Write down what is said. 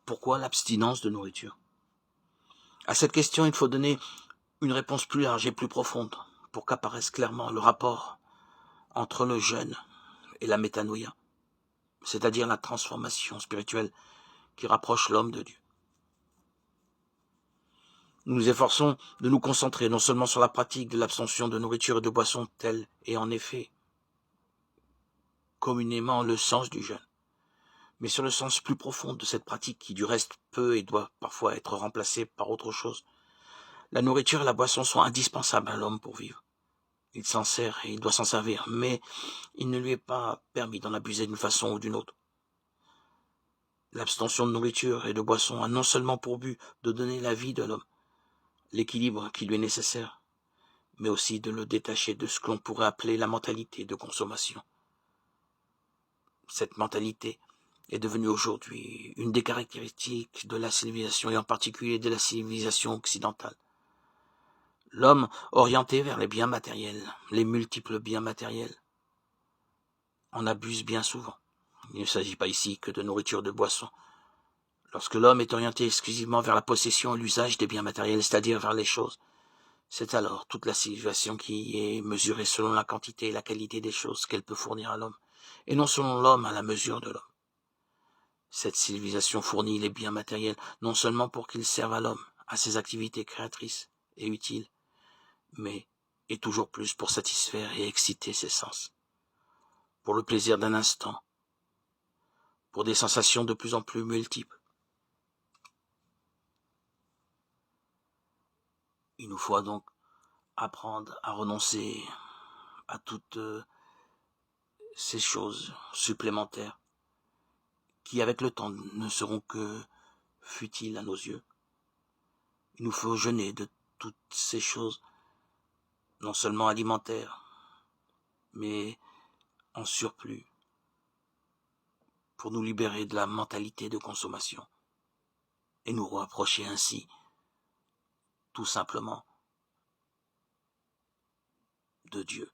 pourquoi l'abstinence de nourriture? À cette question, il faut donner une réponse plus large et plus profonde pour qu'apparaisse clairement le rapport entre le jeûne et la métanoïa, c'est-à-dire la transformation spirituelle qui rapproche l'homme de Dieu. Nous nous efforçons de nous concentrer non seulement sur la pratique de l'abstention de nourriture et de boissons telle et en effet communément le sens du jeûne, mais sur le sens plus profond de cette pratique qui du reste peut et doit parfois être remplacée par autre chose. La nourriture et la boisson sont indispensables à l'homme pour vivre. Il s'en sert et il doit s'en servir, mais il ne lui est pas permis d'en abuser d'une façon ou d'une autre. L'abstention de nourriture et de boisson a non seulement pour but de donner la vie de l'homme, l'équilibre qui lui est nécessaire, mais aussi de le détacher de ce que l'on pourrait appeler la mentalité de consommation. Cette mentalité est devenue aujourd'hui une des caractéristiques de la civilisation et en particulier de la civilisation occidentale. L'homme orienté vers les biens matériels, les multiples biens matériels, en abuse bien souvent. Il ne s'agit pas ici que de nourriture, de boisson. Lorsque l'homme est orienté exclusivement vers la possession et l'usage des biens matériels, c'est-à-dire vers les choses, c'est alors toute la civilisation qui est mesurée selon la quantité et la qualité des choses qu'elle peut fournir à l'homme, et non selon l'homme à la mesure de l'homme. Cette civilisation fournit les biens matériels non seulement pour qu'ils servent à l'homme, à ses activités créatrices et utiles, mais et toujours plus pour satisfaire et exciter ses sens, pour le plaisir d'un instant, pour des sensations de plus en plus multiples. Il nous faut donc apprendre à renoncer à toutes ces choses supplémentaires qui, avec le temps, ne seront que futiles à nos yeux. Il nous faut jeûner de toutes ces choses, non seulement alimentaires, mais en surplus, pour nous libérer de la mentalité de consommation et nous rapprocher ainsi, tout simplement, de Dieu.